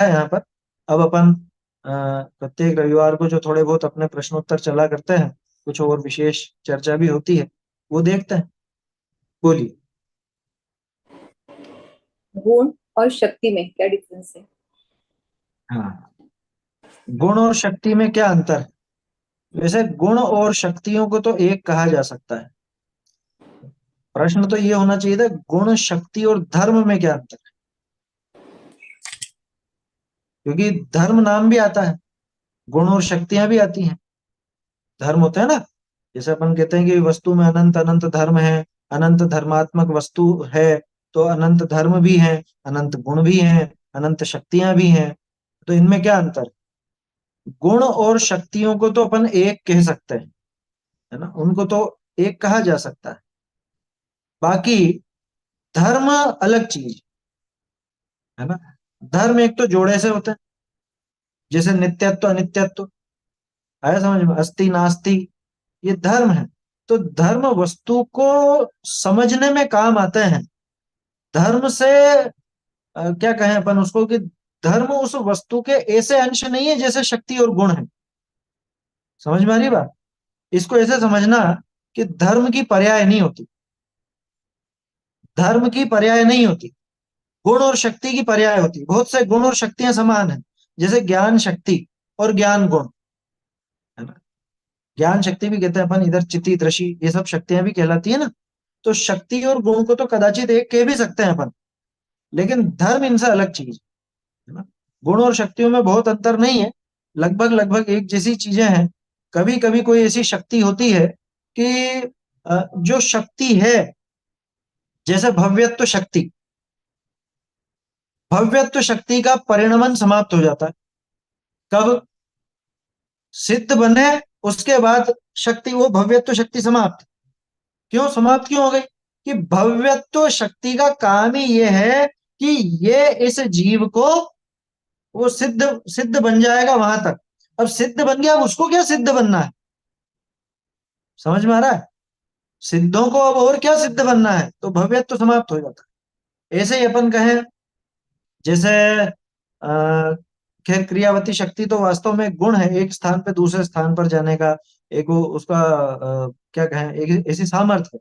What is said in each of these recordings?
है यहाँ पर। अब अपन प्रत्येक रविवार को जो थोड़े बहुत अपने प्रश्नोत्तर चला करते हैं, कुछ और विशेष चर्चा भी होती है, वो देखते हैं। बोलिए। गुण और शक्ति में क्या डिफरेंस है? हाँ, गुण और शक्ति में क्या अंतर है? वैसे गुण और शक्तियों को तो एक कहा जा सकता है। प्रश्न तो ये होना चाहिए था, गुण शक्ति और धर्म में क्या अंतर है? क्योंकि धर्म नाम भी आता है, गुण और शक्तियां भी आती हैं। धर्म होता है ना, जैसे अपन कहते हैं कि वस्तु में अनंत अनंत धर्म है, अनंत धर्मात्मक वस्तु है, तो अनंत धर्म भी है, अनंत गुण भी हैं, अनंत शक्तियां भी हैं। तो इनमें क्या अंतर है? गुण और शक्तियों को तो अपन एक कह सकते हैं, है ना, उनको तो एक कहा जा सकता है। बाकी धर्म अलग चीज है ना। धर्म एक तो जोड़े से होते हैं, जैसे नित्यत्व अनित्यत्व, आया समझ में, अस्ति नास्ति, ये धर्म है। तो धर्म वस्तु को समझने में काम आते हैं। धर्म से क्या कहें अपन उसको, कि धर्म उस वस्तु के ऐसे अंश नहीं है जैसे शक्ति और गुण है। समझ में आ रही बात? इसको ऐसे समझना कि धर्म की पर्याय नहीं होती, धर्म की पर्याय नहीं होती, गुण और शक्ति की पर्याय होती। बहुत से गुण और शक्तियां समान हैं, जैसे ज्ञान शक्ति और ज्ञान गुण, है ना। ज्ञान शक्ति भी कहते हैं अपन इधर, चिति दृषि, ये सब शक्तियां भी कहलाती है ना। तो शक्ति और गुण को तो कदाचित एक कह भी सकते हैं अपन, लेकिन धर्म इनसे अलग चीज है ना। गुण और शक्तियों में बहुत अंतर नहीं है, लगभग लगभग एक जैसी चीजें हैं। कभी कभी कोई ऐसी शक्ति होती है कि जो शक्ति है, जैसे भव्यत्व शक्ति, भव्यत्व शक्ति का परिणमन समाप्त हो जाता है। कब? सिद्ध बने उसके बाद शक्ति, वो भव्यत्व शक्ति समाप्त। क्यों समाप्त क्यों हो गई? कि भव्यत्व शक्ति का काम ही ये है कि ये इस जीव को, वो सिद्ध सिद्ध बन जाएगा वहां तक। अब सिद्ध बन गया, अब उसको क्या सिद्ध बनना है? समझ में आ रहा है? सिद्धों को अब और क्या सिद्ध बनना है, तो भव्यत्व समाप्त हो जाता है। ऐसे ही अपन कहें, जैसे खैर क्रियावती शक्ति तो वास्तव में एक गुण है, एक स्थान पे दूसरे स्थान पर जाने का, एक वो उसका क्या कहें, एक ऐसी सामर्थ्य है।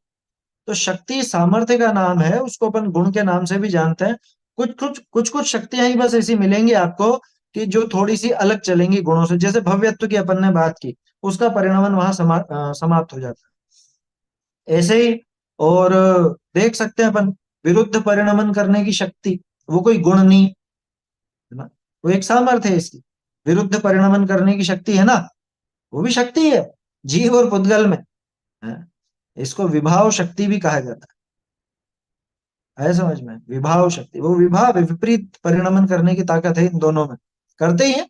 तो शक्ति सामर्थ्य का नाम है, उसको अपन गुण के नाम से भी जानते हैं। कुछ कुछ शक्तियां ही बस ऐसी मिलेंगी आपको कि जो थोड़ी सी अलग चलेंगी गुणों से। जैसे भव्यत्व की अपन ने बात की, उसका परिणमन वहां समाप्त हो जाता है। ऐसे ही और देख सकते हैं अपन, विरुद्ध परिणमन करने की शक्ति, वो कोई गुण नहीं है ना, वो एक सामर्थ्य है इसकी। विरुद्ध परिणमन करने की शक्ति है ना, वो भी शक्ति है, जीव और पुद्गल में है। इसको विभाव शक्ति भी कहा जाता है समझ में, विभाव शक्ति, वो विभाव है, विपरीत परिणमन करने की ताकत है इन दोनों में। करते ही है,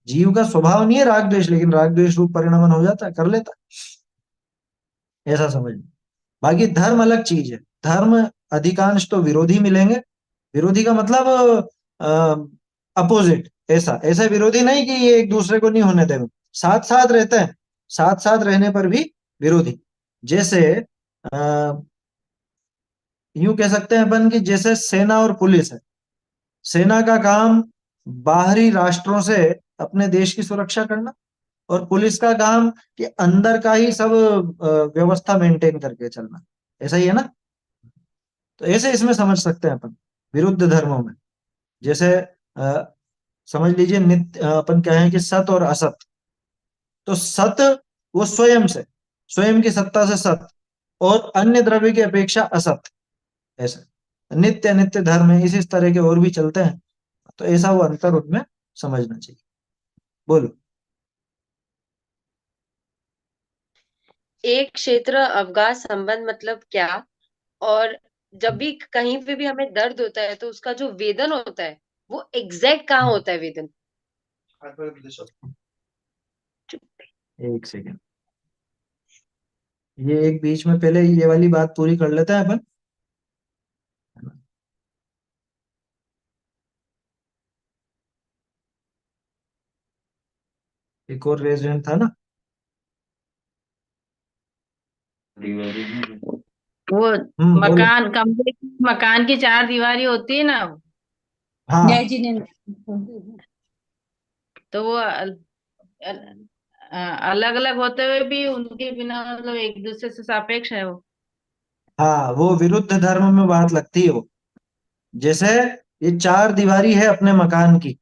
जीव का स्वभाव नहीं है राग द्वेष, लेकिन राग द्वेष रूप परिणमन हो जाता है, कर लेता है, ऐसा समझ में। बाकी धर्म अलग चीज है। धर्म अधिकांश तो विरोधी मिलेंगे। विरोधी का मतलब अपोजिट, ऐसा ऐसा विरोधी नहीं कि ये एक दूसरे को नहीं होने देंगे, साथ साथ रहते हैं, साथ साथ रहने पर भी विरोधी। जैसे आ, यूं कह सकते हैं अपन कि जैसे सेना और पुलिस है। सेना का काम बाहरी राष्ट्रों से अपने देश की सुरक्षा करना, और पुलिस का काम कि अंदर का ही सब व्यवस्था मेंटेन करके चलना। ऐसा ही है ना। तो ऐसे इसमें समझ सकते हैं अपन विरुद्ध धर्मों में। जैसे समझ लीजिए नित्य, अपन कहें कि सत और असत। तो सत वो स्वयं से, स्वयं की सत्ता से सत, और अन्य द्रव्य की अपेक्षा असत, ऐसा। नित्य अनित्य धर्म है, इसी तरह के और भी चलते हैं। तो ऐसा वो अंतर उनमें समझना चाहिए। बोलो। एक क्षेत्र अवगाह संबंध मतलब क्या? और जब भी कहीं पे भी हमें दर्द होता है तो उसका जो वेदन होता है वो एग्जैक्ट कहाँ होता है वेदन? एक सेकेंड, ये एक बीच में पहले ये वाली बात पूरी कर लेते हैं अपन। एक और रेज हैंड था ना। वो बोलो। मकान, कमरे की, मकान की चार दीवारी होती है ना। हाँ, जय जिनेन्द्र। तो वो अलग अलग होते हुए भी उनके बिना मतलब एक दूसरे से सापेक्ष है वो। हाँ, वो विरुद्ध धर्म में बात लगती है वो। जैसे ये चार दीवारी है अपने मकान की।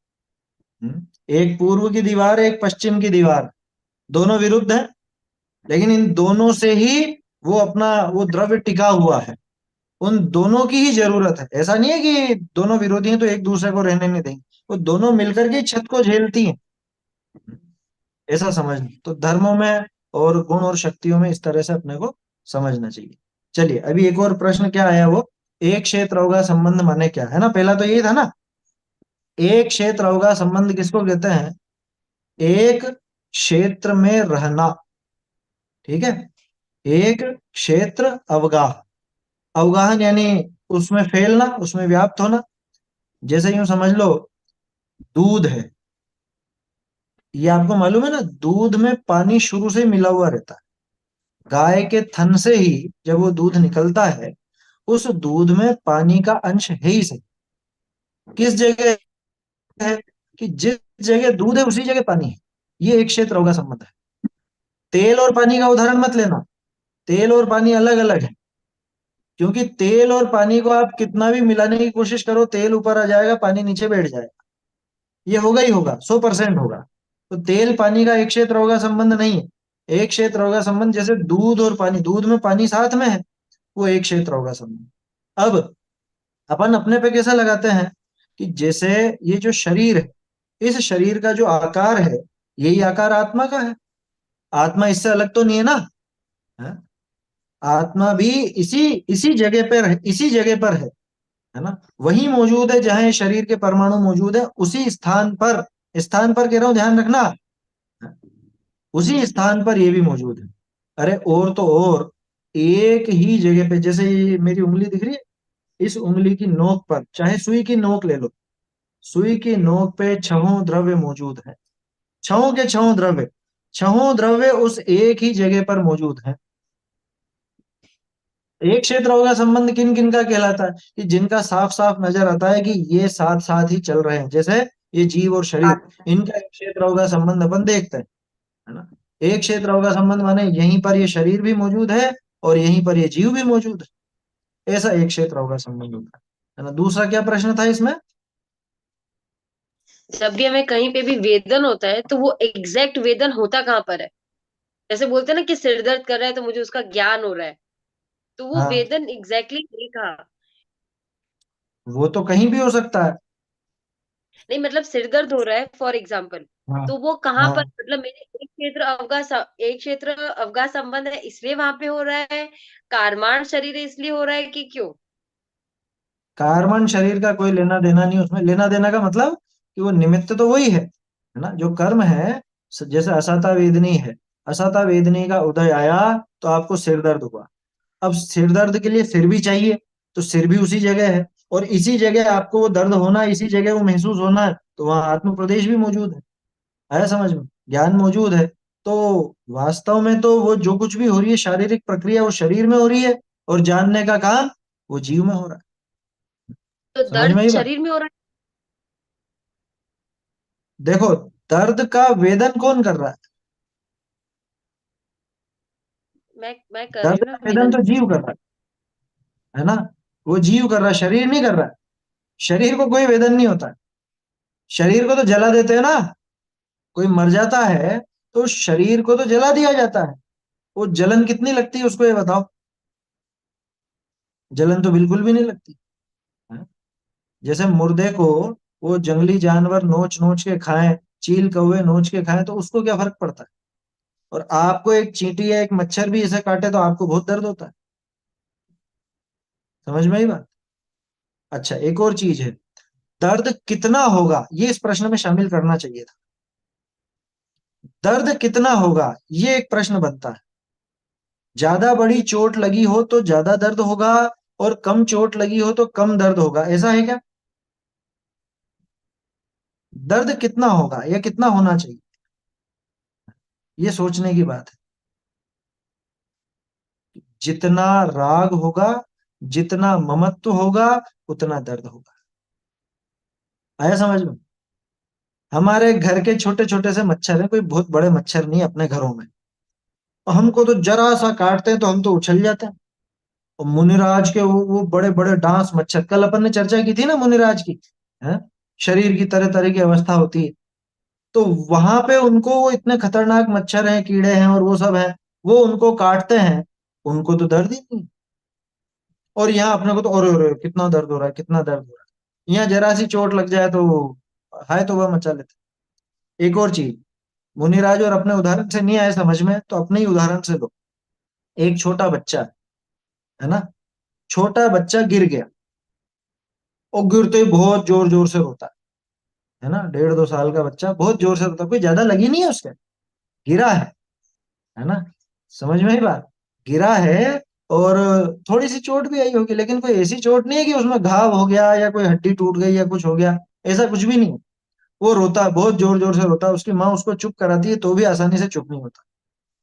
एक पूर्व की दीवार, एक पश्चिम की दीवार, दोनों विरुद्ध हैं, लेकिन इन दोनों से ही वो अपना वो द्रव्य टिका हुआ है। उन दोनों की ही जरूरत है। ऐसा नहीं है कि दोनों विरोधी हैं तो एक दूसरे को रहने नहीं देंगे, वो दोनों मिलकर के छत को झेलती हैं। ऐसा समझ, तो धर्मों में और गुण और शक्तियों में इस तरह से अपने को समझना चाहिए। चलिए, अभी एक और प्रश्न क्या आया, वो एक क्षेत्र अवगा संबंध माने क्या है ना। पहला तो यही था ना, एक क्षेत्र अवगा संबंध किसको कहते हैं? एक क्षेत्र में रहना। ठीक है, एक क्षेत्र अवगाह, अवगाहन यानी उसमें फैलना, उसमें व्याप्त होना। जैसे यूं समझ लो, दूध है, ये आपको मालूम है ना, दूध में पानी शुरू से ही मिला हुआ रहता है। गाय के थन से ही जब वो दूध निकलता है, उस दूध में पानी का अंश है ही सही। किस जगह है? कि जिस जगह दूध है उसी जगह पानी है। ये एक क्षेत्र होगा संबंध है। तेल और पानी का उदाहरण मत लेना, तेल और पानी अलग अलग है। क्योंकि तेल और पानी को आप कितना भी मिलाने की कोशिश करो, तेल ऊपर आ जाएगा, पानी नीचे बैठ जाएगा। ये होगा ही होगा, 100% होगा। तो तेल पानी का एक क्षेत्र होगा संबंध नहीं है। एक क्षेत्र होगा संबंध जैसे दूध और पानी, दूध में पानी साथ में है, वो एक क्षेत्र होगा संबंध। अब अपन अपने पे कैसा लगाते हैं कि जैसे ये जो शरीर है, इस शरीर का जो आकार है, यही आकार आत्मा का है। आत्मा इससे अलग तो नहीं है ना। है? आत्मा भी इसी इसी जगह पर है, इसी जगह पर है ना। वही मौजूद है जहां ये शरीर के परमाणु मौजूद है, उसी स्थान पर, स्थान पर कह रहा हूं, ध्यान रखना, उसी स्थान पर ये भी मौजूद है। अरे और तो और, एक ही जगह पे, जैसे ये मेरी उंगली दिख रही है, इस उंगली की नोक पर, चाहे सुई की नोक ले लो, सुई की नोक पे छहों द्रव्य मौजूद है। छहों के छहों द्रव्य, छहों द्रव्य उस एक ही जगह पर मौजूद है। एक क्षेत्र होगा संबंध किन किन का कहलाता है? कि जिनका साफ साफ नजर आता है कि ये साथ साथ ही चल रहे हैं, जैसे ये जीव और शरीर, इनका एक क्षेत्र होगा संबंध अपन देखते हैं, है ना। एक क्षेत्र होगा संबंध माने यहीं पर ये शरीर भी मौजूद है और यहीं पर ये जीव भी मौजूद है। ऐसा एक क्षेत्र होगा संबंध होता है ना। दूसरा क्या प्रश्न था इसमें? जब भी हमें कहीं पे भी वेदन होता है तो वो एग्जैक्ट वेदन होता कहाँ पर है? जैसे बोलते हैं ना कि सिर दर्द कर रहा है तो मुझे उसका ज्ञान हो रहा है, तो वो हाँ, वेदन एग्जैक्टली नहीं कहा। वो तो कहीं भी हो सकता है। नहीं मतलब सिर दर्द हो रहा है फॉर एग्जाम्पल, हाँ, तो वो कहाँ पर, हाँ, मतलब मेरे एक क्षेत्र अवगा संबंध है इसलिए वहां पे हो रहा है, कारमान शरीर है इसलिए हो रहा है, कि क्यों? कार्बन शरीर का कोई लेना देना नहीं, उसमें लेना देना का मतलब कि वो निमित्त तो वही है ना, जो कर्म है। जैसे असता वेदनी है, असता वेदनी का उदय आया तो आपको सिर दर्द हुआ। अब सिर दर्द के लिए सिर भी चाहिए, तो सिर भी उसी जगह है, और इसी जगह आपको वो दर्द होना, इसी जगह वो महसूस होना है, तो वहां आत्म प्रदेश भी मौजूद है। आया समझ में? ज्ञान मौजूद है। तो वास्तव में तो वो जो कुछ भी हो रही है शारीरिक प्रक्रिया, वो शरीर में हो रही है, और जानने का काम वो जीव में हो रहा है। तो समझ में दर्द ही बात? शरीर में हो रहा देखो, दर्द का वेदन कौन कर रहा है? है, मैं कर रही दर्द हूँ ना का वेदन वेदन। तो जीव कर रहा है ना। वो जीव कर रहा है, शरीर नहीं कर रहा है। शरीर को कोई वेदन नहीं होता है। शरीर को तो जला देते हैं ना। कोई मर जाता है तो शरीर को तो जला दिया जाता है। वो जलन कितनी लगती है उसको ये बताओ? जलन तो बिल्कुल भी नहीं लगती है। जैसे मुर्दे को वो जंगली जानवर नोच नोच के खाएं, चील कौवे नोच के खाएं, तो उसको क्या फर्क पड़ता है? और आपको एक चींटी या एक मच्छर भी इसे काटे तो आपको बहुत दर्द होता है। समझ में आई बात? अच्छा, एक और चीज है, दर्द कितना होगा ये इस प्रश्न में शामिल करना चाहिए था। दर्द कितना होगा ये एक प्रश्न बनता है। ज्यादा बड़ी चोट लगी हो तो ज्यादा दर्द होगा, और कम चोट लगी हो तो कम दर्द होगा, ऐसा है क्या? दर्द कितना होगा या कितना होना चाहिए, ये सोचने की बात है। जितना राग होगा, जितना ममत्व होगा, उतना दर्द होगा। आया समझ में? हमारे घर के छोटे छोटे से मच्छर हैं, कोई बहुत बड़े मच्छर नहीं अपने घरों में, और हमको तो जरा सा काटते हैं तो हम तो उछल जाते हैं। और मुनिराज के वो बड़े बड़े डांस मच्छर, कल अपन ने चर्चा की थी ना मुनिराज की, है, शरीर की तरह तरह की अवस्था होती है। तो वहां पे उनको वो इतने खतरनाक मच्छर हैं, कीड़े हैं और वो सब हैं, वो उनको काटते हैं, उनको तो दर्द ही नहीं। और यहाँ अपने को तो और कितना दर्द हो रहा है, कितना दर्द हो रहा है, यहाँ जरा सी चोट लग जाए तो हाय तो वह मचा लेते। एक और चीज, मुनिराज और अपने उदाहरण से नहीं आए समझ में तो अपने ही उदाहरण से लो। एक छोटा बच्चा है ना, छोटा बच्चा गिर गया, और गिरते ही बहुत जोर जोर से रोता है ना, 1.5-2 साल का बच्चा बहुत जोर से रोता है, कोई ज्यादा लगी नहीं है उसके, गिरा है ना, समझ में ही बात, गिरा है, और थोड़ी सी चोट भी आई होगी, लेकिन कोई ऐसी चोट नहीं है कि उसमें घाव हो गया या कोई हड्डी टूट गई या कुछ हो गया, ऐसा कुछ भी नहीं है। वो रोता है, बहुत जोर जोर से रोता है, उसकी माँ उसको चुप कराती है तो भी आसानी से चुप नहीं होता।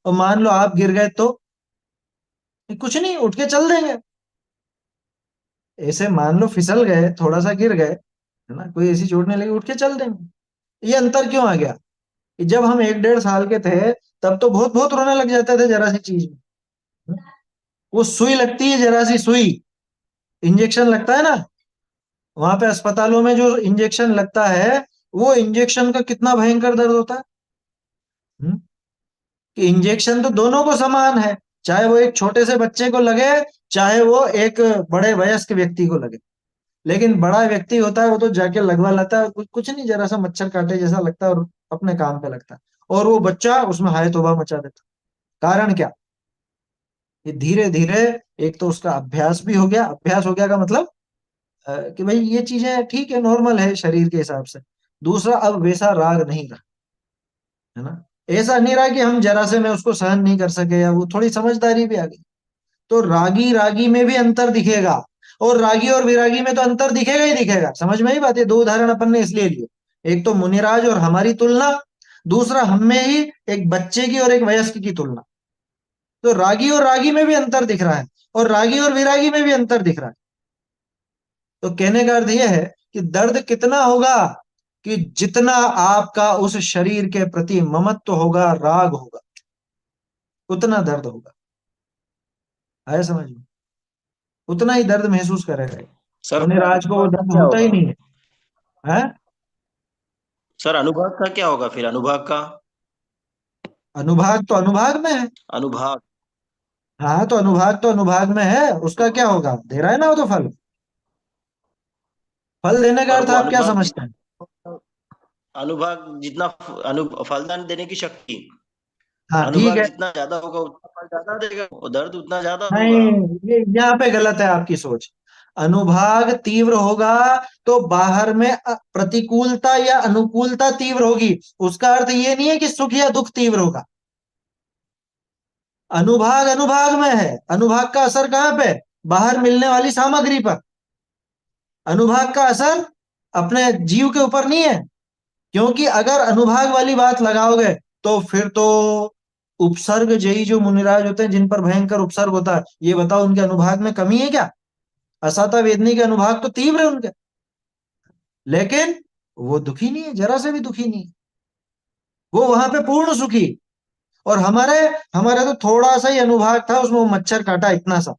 और मान लो आप गिर गए तो कुछ नहीं, उठ के चल देंगे, ऐसे मान लो फिसल गए, थोड़ा सा गिर गए, है ना, कोई ऐसी चोट नहीं लगी, उठ के चल देंगे। ये अंतर क्यों आ गया कि जब हम 1-1.5 साल के थे तब तो बहुत बहुत रोने लग जाते थे जरा सी चीज में। वो सुई लगती है, जरा सी सुई, इंजेक्शन लगता है ना, वहां पे अस्पतालों में जो इंजेक्शन लगता है, वो इंजेक्शन का कितना भयंकर दर्द होता है। हम्म? कि इंजेक्शन तो दोनों को समान है, चाहे वो एक छोटे से बच्चे को लगे, चाहे वो एक बड़े वयस्क व्यक्ति को लगे। लेकिन बड़ा व्यक्ति होता है वो तो जाके लगवा लेता है, कुछ कुछ नहीं, जरा सा मच्छर काटे जैसा लगता है और अपने काम पे लगता है। और वो बच्चा उसमें हाय तौबा मचा देता है। कारण क्या, ये धीरे धीरे, एक तो उसका अभ्यास भी हो गया, अभ्यास हो गया का मतलब कि भाई ये चीजें ठीक है, नॉर्मल है शरीर के हिसाब से। दूसरा, अब वैसा राग नहीं रहा, है ना, ऐसा नहीं रहा कि हम जरा से में उसको सहन नहीं कर सके, या वो थोड़ी समझदारी भी आ गई। तो रागी रागी में भी अंतर दिखेगा, और रागी और विरागी में तो अंतर दिखेगा ही दिखेगा, समझ में ही बात है। दो उदाहरण अपन ने इसलिए लिए, एक तो मुनिराज और हमारी तुलना, दूसरा हम में ही एक बच्चे की और एक वयस्क की तुलना। तो रागी और रागी में भी अंतर दिख रहा है, और रागी और विरागी में भी अंतर दिख रहा है। तो कहने का अर्थ यह है कि दर्द कितना होगा, कि जितना आपका उस शरीर के प्रति ममत्व होगा, राग होगा, उतना दर्द होगा। आया समझ में, उतना ही दर्द महसूस करेगा। सर मुनिराज को वो अनुभाग का दर्द क्या होता ही होगा? नहीं है, है? सर अनुभाग का क्या होगा फिर, अनुभाग का? अनुभाग तो अनुभाग में है। अनुभाग। हाँ, तो अनुभाग तो अनुभाग में है, उसका क्या होगा, दे रहा है ना वो तो फल। फल देने का पर अर्थ वो आप क्या अनुभाग समझते हैं? जितना, अनुभाग जितना फलदान देने की शक्ति, हाँ ठीक अनुभाग है। जितना ज्यादा होगा उतना फल ज्यादा देगा, वो दर्द उतना ज्यादा नहीं, होगा। ये यहाँ पे गलत है आपकी सोच। अनुभाग तीव्र होगा तो बाहर में प्रतिकूलता या अनुकूलता तीव्र होगी, उसका अर्थ ये नहीं है कि सुख या दुख तीव्र होगा। अनुभाग अनुभाग में है, अनुभाग का असर कहाँ पे, बाहर मिलने वाली सामग्री पर। अनुभाग का असर अपने जीव के ऊपर नहीं है, क्योंकि अगर अनुभाग वाली बात लगाओगे तो फिर तो उपसर्ग जयी जो मुनिराज होते हैं जिन पर भयंकर उपसर्ग होता है, ये बताओ उनके अनुभाग में कमी है क्या? असाता वेदनी के अनुभाग तो तीव्र है उनके, लेकिन वो दुखी नहीं है, जरा से भी दुखी नहीं है, वो वहां पे पूर्ण सुखी। और हमारे हमारे तो थोड़ा सा ही अनुभाग था, उसमें वो मच्छर काटा इतना सा,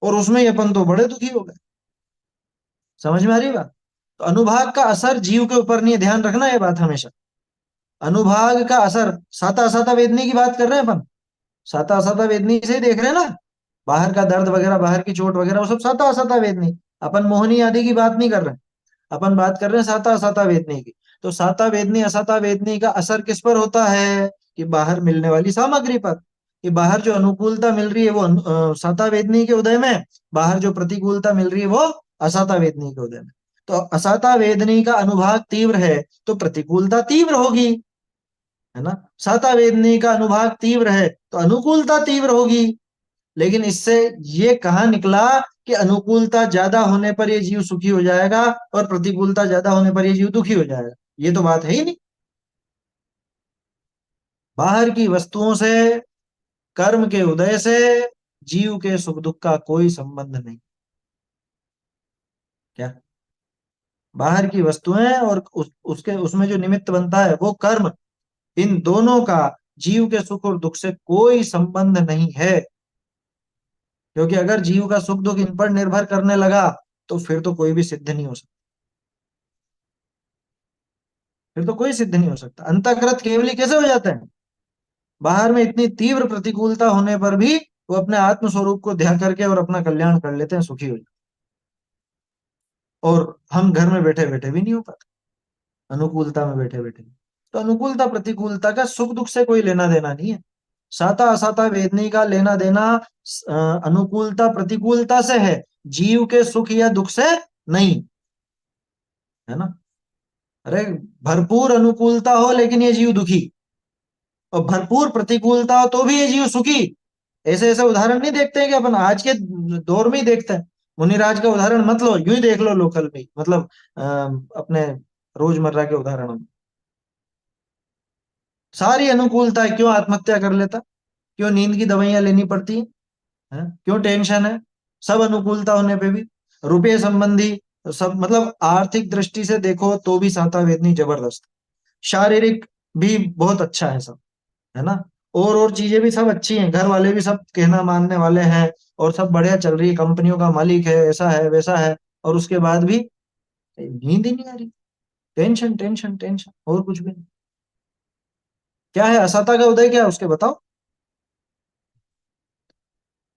और उसमें ही अपन तो बड़े दुखी हो गए। समझ में आ रही बात? तो अनुभाग का असर जीव के ऊपर नहीं है, ध्यान रखना ये बात हमेशा। अनुभाग का असर, साता असाता वेदनी की बात कर रहे हैं अपन, साता असाता वेदनी से ही देख रहे हैं ना, बाहर का दर्द वगैरह, बाहर की चोट वगैरह, वो सब साता असाता वेदनी। अपन मोहिनी आदि की बात नहीं कर रहे हैं, अपन बात कर रहे हैं साता असाता वेदनी की। तो साता वेदनी असाता वेदनी का असर किस पर होता है, कि बाहर मिलने वाली सामग्री पर। कि बाहर जो अनुकूलता मिल रही है वो साता वेदनी के उदय में, बाहर जो प्रतिकूलता मिल रही है वो असाता वेदनी के उदय में। तो असाता वेदनी का अनुभाग तीव्र है तो प्रतिकूलता तीव्र होगी, है ना। साता वेदनी का अनुभाग तीव्र है तो अनुकूलता तीव्र होगी। लेकिन इससे ये कहाँ निकला कि अनुकूलता ज्यादा होने पर ये जीव सुखी हो जाएगा और प्रतिकूलता ज्यादा होने पर ये जीव दुखी हो जाएगा, ये तो बात है ही नहीं। बाहर की वस्तुओं से, कर्म के उदय से जीव के सुख दुख का कोई संबंध नहीं। क्या बाहर की वस्तुएं और उसके उसमें जो निमित्त बनता है वो कर्म, इन दोनों का जीव के सुख और दुख से कोई संबंध नहीं है। क्योंकि अगर जीव का सुख दुख इन पर निर्भर करने लगा तो फिर तो कोई भी सिद्ध नहीं हो सकता, फिर तो कोई सिद्ध नहीं हो सकता। अंतःकृत केवली कैसे हो जाते हैं? बाहर में इतनी तीव्र प्रतिकूलता होने पर भी वो अपने आत्म स्वरूप को ध्यान करके और अपना कल्याण कर लेते हैं, सुखी हो जाते हैं। और हम घर में बैठे बैठे भी नहीं हो पाते, अनुकूलता में बैठे बैठे। तो अनुकूलता प्रतिकूलता का सुख दुख से कोई लेना देना नहीं है। साता असाता वेदनी का लेना देना अनुकूलता प्रतिकूलता से है, जीव के सुख या दुख से नहीं, है ना। अरे भरपूर अनुकूलता हो लेकिन ये जीव दुखी, और भरपूर प्रतिकूलता हो तो भी ये जीव सुखी। ऐसे ऐसे उदाहरण नहीं देखते हैं कि अपन आज के दौर में ही देखते हैं। मुनिराज का उदाहरण मत लो, यूं ही देख लो लोकल में ही, मतलब अपने रोजमर्रा के उदाहरणों में सारी अनुकूलता है, क्यों आत्महत्या कर लेता, क्यों नींद की दवाइयां लेनी पड़ती है, क्यों टेंशन है, सब अनुकूलता होने पे भी। रुपये संबंधी सब, मतलब आर्थिक दृष्टि से देखो तो भी सांता वेदनी जबरदस्त, शारीरिक भी बहुत अच्छा है सब, है ना। और चीजें भी सब अच्छी हैं, घर वाले भी सब कहना मानने वाले हैं, और सब बढ़िया चल रही है, कंपनियों का मालिक है, ऐसा है वैसा है, और उसके बाद भी नींद ही नहीं आ रही, टेंशन टेंशन टेंशन, और कुछ भी नहीं। क्या है असता का उदय, क्या है उसके बताओ।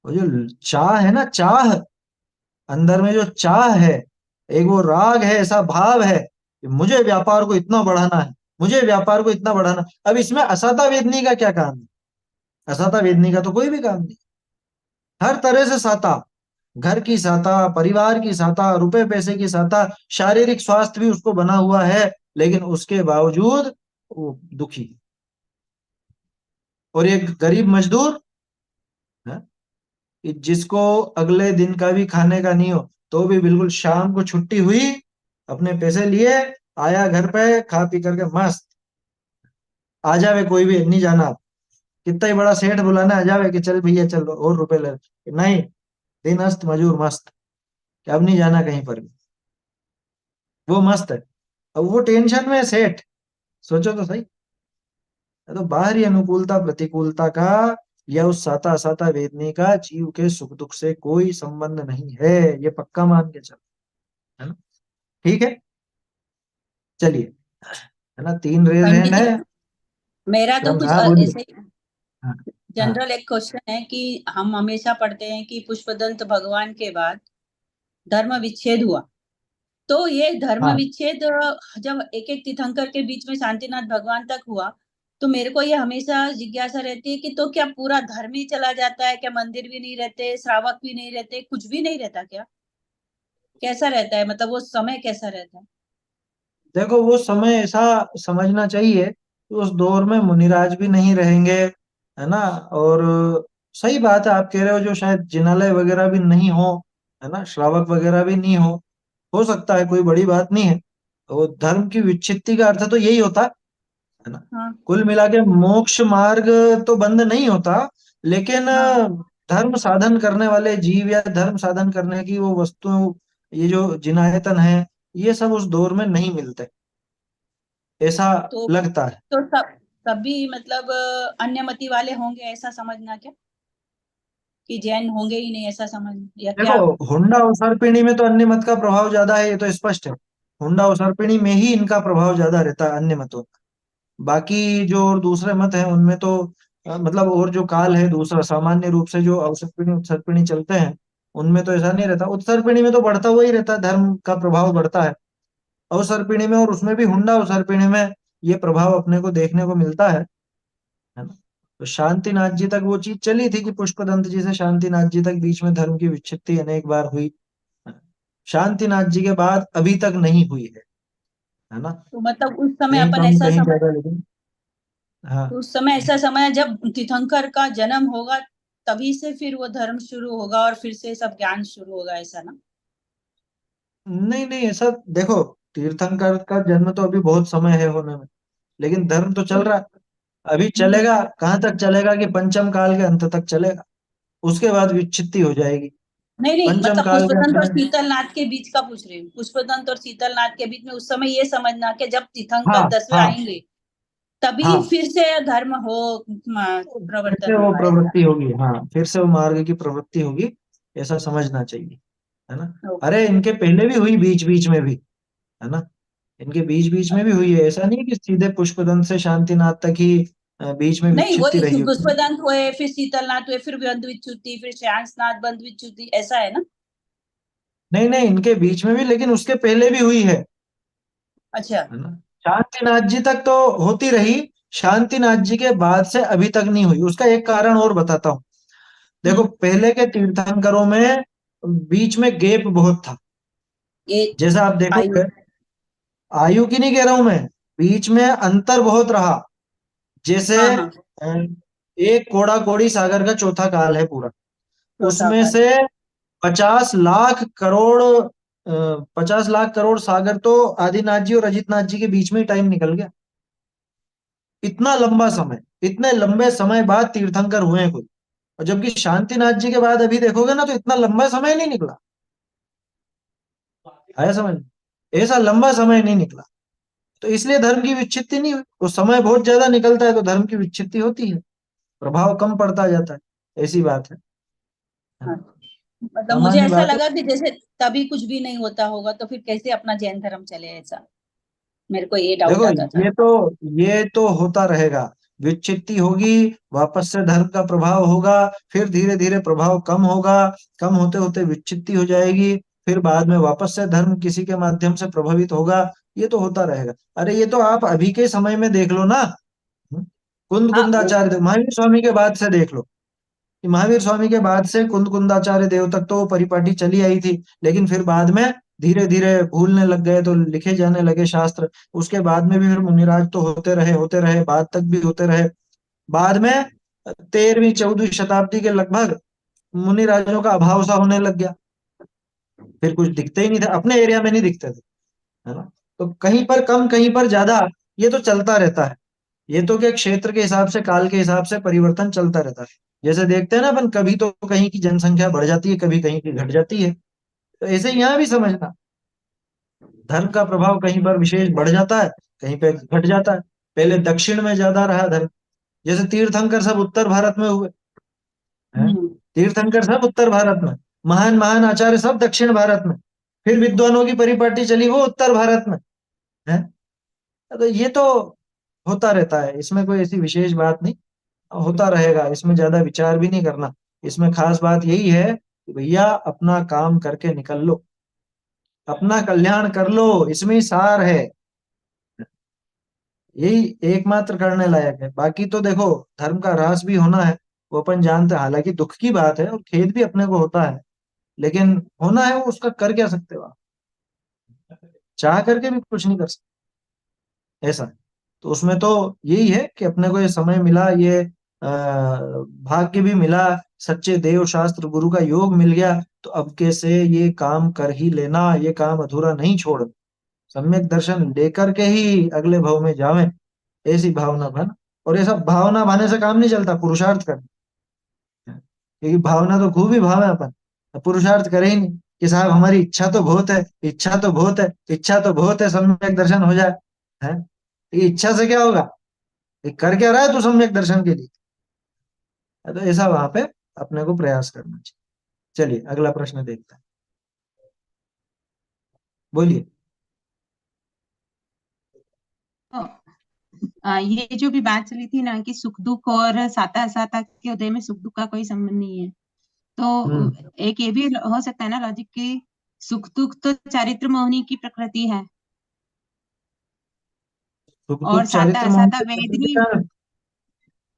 वो जो चाह है ना, चाह, अंदर में जो चाह है, एक वो राग है, ऐसा भाव है कि मुझे व्यापार को इतना बढ़ाना है, मुझे व्यापार को इतना बढ़ाना। अब इसमें असता वेदनी का क्या काम है? असता वेदनी का तो कोई भी काम नहीं। हर तरह से साता, घर की साता, परिवार की साता, रुपए पैसे की साता, शारीरिक स्वास्थ्य भी उसको बना हुआ है, लेकिन उसके बावजूद वो दुखी। और एक गरीब मजदूर है कि जिसको अगले दिन का भी खाने का नहीं हो, तो भी बिल्कुल शाम को छुट्टी हुई, अपने पैसे लिए, आया घर पे, खा पी करके मस्त, आ जावे कोई भी नहीं जाना, कितना ही बड़ा सेठ बुलाना, आ जावे कि चल भैया चल और रुपए ले, नहीं, दिन अस्त मजूर मस्त, कि अब नहीं जाना कहीं पर भी, वो मस्त है। अब वो टेंशन में है सेठ, सोचो तो सही। तो बाहरी अनुकूलता प्रतिकूलता का या उस साता असाता वेदनी का जीव के सुख दुख से कोई संबंध नहीं है, ये पक्का मान के चलो, है ना। ठीक है, चलिए, है ना, 3 रेज हैंड है। पंडित, मेरा तो कुछ हाँ बोलिए। ऐसे हाँ हाँ जनरल एक क्वेश्चन है कि हम हमेशा पढ़ते हैं कि पुष्पदंत भगवान के बाद धर्म विच्छेद हुआ, तो ये धर्म हाँ। विच्छेद जब एक एक तीर्थंकर के बीच में शांतिनाथ भगवान तक हुआ, तो मेरे को ये हमेशा जिज्ञासा रहती है कि तो क्या पूरा धर्म ही चला जाता है? क्या मंदिर भी नहीं रहते, श्रावक भी नहीं रहते, कुछ भी नहीं रहता क्या? कैसा रहता है, मतलब वो समय कैसा रहता है? देखो वो समय ऐसा समझना चाहिए कि उस दौर में मुनिराज भी नहीं रहेंगे, है ना। और सही बात है, आप कह रहे हो, जो शायद जिनालय वगैरह भी नहीं हो, है ना, श्रावक वगैरह भी नहीं हो सकता है, कोई बड़ी बात नहीं है। तो धर्म की विच्छित्ति का अर्थ तो यही होता है ना। हाँ कुल मिला के मोक्ष मार्ग तो बंद नहीं होता, लेकिन हाँ। धर्म साधन करने वाले जीव या धर्म साधन करने की वो वस्तु, ये जो जिनायतन है, ये सब उस दौर में नहीं मिलते, ऐसा तो लगता है। तो सभी मतलब अन्यमति वाले होंगे, ऐसा समझना क्या? कि जैन होंगे ही नहीं, ऐसा समझ या क्या? देखो हुंडा और सर्पिणी में तो अन्य मत का प्रभाव ज्यादा है, ये तो स्पष्ट है। हुंडा और सर्पिणी में ही इनका प्रभाव ज्यादा रहता है अन्य मतों का। बाकी जो और दूसरे मत हैं उनमें तो मतलब, और जो काल है दूसरा, सामान्य रूप से जो अवसर्पिणी उत्सर्पिणी चलते हैं, उनमें तो ऐसा नहीं रहता। उत्सर्पिणी में तो बढ़ता हुआ ही रहता है, धर्म का प्रभाव बढ़ता है। अवसर्पिणी में, और उसमें भी हुंडा अवसर्पिणी में, ये प्रभाव अपने को देखने को मिलता है ना। तो शांतिनाथ जी तक वो चीज चली थी कि पुष्पदंत जी से शांतिनाथ जी तक बीच में धर्म की विच्छित्ति अनेक बार हुई। शांतिनाथ जी के बाद अभी तक नहीं हुई है ना। तो मतलब उस समय कहीं अपन कम ऐसा कहीं समझ, ज्यादा, लेकिन हाँ। उस समय ऐसा समय है जब तीर्थंकर का जन्म होगा, तभी से फिर वो धर्म शुरू होगा और फिर से सब ज्ञान शुरू होगा, ऐसा ना? नहीं नहीं, ऐसा देखो, तीर्थंकर का जन्म तो अभी बहुत समय है होने में, लेकिन धर्म तो चल रहा है, अभी हम्म। चलेगा। कहाँ तक चलेगा कि पंचम काल के अंत तक चलेगा, उसके बाद विच्छित्ति हो जाएगी। नहीं नहीं, पंचम मतलब काल पुष्पदंत और कहते हैं। शीतलनाथ के बीच का पूछ रही हूँ। पुष्पदंत और शीतलनाथ के बीच में उस समय ये समझना कि जब तीर्थंकर हाँ 10वें हाँ आएंगे तभी हाँ, फिर से धर्म हो, फिर प्रवर्तन से वो होगा ऐसा। प्रवृत्ति होगी, हाँ फिर से वो मार्ग की प्रवृत्ति होगी, ऐसा समझना चाहिए, है ना। ओके। अरे इनके पहले भी हुई, बीच बीच में भी, है ना, इनके बीच बीच में भी हुई है, ऐसा नहीं है कि सीधे पुष्पदंत से शांतिनाथ तक ही बीच में नहीं, विच्छित्ति रही वही होगी। पुष्पदंत हुए, फिर शीतलनाथ हुए, फिर बंधुविच्युति, फिर श्यामनाथ बंधुविच्युति, ऐसा है ना। नहीं नहीं, इनके बीच में भी, लेकिन उसके पहले भी हुई अच्छा। है ना। शांतिनाथ जी तक तो होती रही, शांतिनाथ जी के बाद से अभी तक नहीं हुई। उसका एक कारण और बताता हूँ। देखो पहले के तीर्थंकरों में बीच में गैप बहुत था, ये जैसा आप आयु। देखोगे, आयु की नहीं कह रहा हूं मैं, बीच में अंतर बहुत रहा। जैसे हाँ हाँ। एक कोड़ा कोड़ी सागर का चौथा काल है पूरा, चौथा उसमें काल। से 50 लाख करोड़ 50 लाख करोड़ सागर तो आदिनाथ जी और अजितनाथ जी के बीच में ही टाइम निकल गया। इतना लंबा समय, इतने लंबे समय बाद तीर्थंकर हुए हैं कोई, और जबकि शांतिनाथ जी के बाद अभी देखोगे ना तो इतना लंबा समय नहीं निकला, आया समझ में? ऐसा लंबा समय नहीं निकला, तो इसलिए धर्म की विच्छित्ति नहीं हुई। वो समय बहुत ज्यादा निकलता है तो धर्म की विच्छित्ति होती है, प्रभाव कम पड़ता जाता है, ऐसी बात है हाँ, ना, मतलब मुझे सामान्य ऐसा बात है। लगा कि जैसे तभी कुछ भी नहीं होता होगा तो फिर कैसे अपना जैन धर्म चले, ऐसा मेरे को ये डाउट देखो आता था। ये तो होता रहेगा, विच्छित्ति होगी, वापस से धर्म का प्रभाव होगा, फिर धीरे धीरे प्रभाव कम होगा, कम होते होते विच्छित्ति हो जाएगी, फिर बाद में वापस से धर्म किसी के माध्यम से प्रभावित होगा। ये तो होता रहेगा। अरे ये तो आप अभी के समय में देख लो ना, कुंद हाँ वो। कुंदाचार्य महावीर स्वामी के बाद से देख लो, कि महावीर स्वामी के बाद से कुंद कुंदाचार्य देव तक तो परिपाटी चली आई थी, लेकिन फिर बाद में धीरे धीरे भूलने लग गए तो लिखे जाने लगे शास्त्र। उसके बाद में भी फिर मुनिराज तो होते रहे, बाद तक भी होते रहे। बाद में 13वीं 14वीं शताब्दी के लगभग मुनिराजों का अभाव सा होने लग गया, फिर कुछ दिखते ही नहीं थे, अपने एरिया में नहीं दिखते थे, है ना। तो कहीं पर कम, कहीं पर ज्यादा, ये तो चलता रहता है। ये तो क्या, क्षेत्र के हिसाब से, काल के हिसाब से परिवर्तन चलता रहता है। जैसे देखते हैं ना अपन, कभी तो कहीं की जनसंख्या बढ़ जाती है, कभी कहीं की घट जाती है, तो ऐसे यहाँ भी समझना, धर्म का प्रभाव कहीं पर विशेष बढ़ जाता है, कहीं पे घट जाता है। पहले दक्षिण में ज्यादा रहा धर्म, जैसे तीर्थंकर सब उत्तर भारत में हुए हैं, हम्म। तीर्थंकर सब उत्तर भारत में, महान महान आचार्य सब दक्षिण भारत में, फिर विद्वानों की परिपाटी चली वो उत्तर भारत में है। तो ये तो होता रहता है, इसमें कोई ऐसी विशेष बात नहीं, होता रहेगा, इसमें ज्यादा विचार भी नहीं करना। इसमें खास बात यही है कि भैया अपना काम करके निकल लो, अपना कल्याण कर लो, इसमें ही सार है, यही एकमात्र करने लायक है। बाकी तो देखो, धर्म का ह्रास भी होना है, वो अपन जानते हैं, हालांकि दुख की बात है और खेद भी अपने को होता है, लेकिन होना है वो, उसका कर क्या सकते हो आप, चाह करके भी कुछ नहीं कर सकते, ऐसा है। तो उसमें तो यही है कि अपने को ये समय मिला, ये भाग्य भी मिला, सच्चे देव शास्त्र गुरु का योग मिल गया, तो अब के से ये काम कर ही लेना, ये काम अधूरा नहीं छोड़ना, सम्यक दर्शन लेकर के ही अगले भाव में जावें, ऐसी भावना बना। और ये सब भावना भाने से काम नहीं चलता, पुरुषार्थ करना है। क्योंकि भावना तो खूब ही भाव है अपन, पुरुषार्थ करे ही नहीं कि साहब हमारी इच्छा तो बहुत है, इच्छा तो बहुत है, इच्छा तो बहुत है सम्यक दर्शन हो जाए, है। ये इच्छा से क्या होगा, ये कर क्या रहा है तू सम्यक दर्शन के लिए, है। तो ऐसा वहां पे अपने को प्रयास करना चाहिए। चलिए अगला प्रश्न देखते हैं, बोलिए। तो, ये जो भी बात चली थी ना कि सुख दुख और साता साता के उदय में सुख दुख का कोई संबंध नहीं है, हम्म। तो एक ये भी हो सकता है ना लॉजिक कि सुख दुख तो चारित्र मोहिनी की प्रकृति है सुख और दुख साता चारित्र मोहन असाता की प्रकृति वेदनी। का,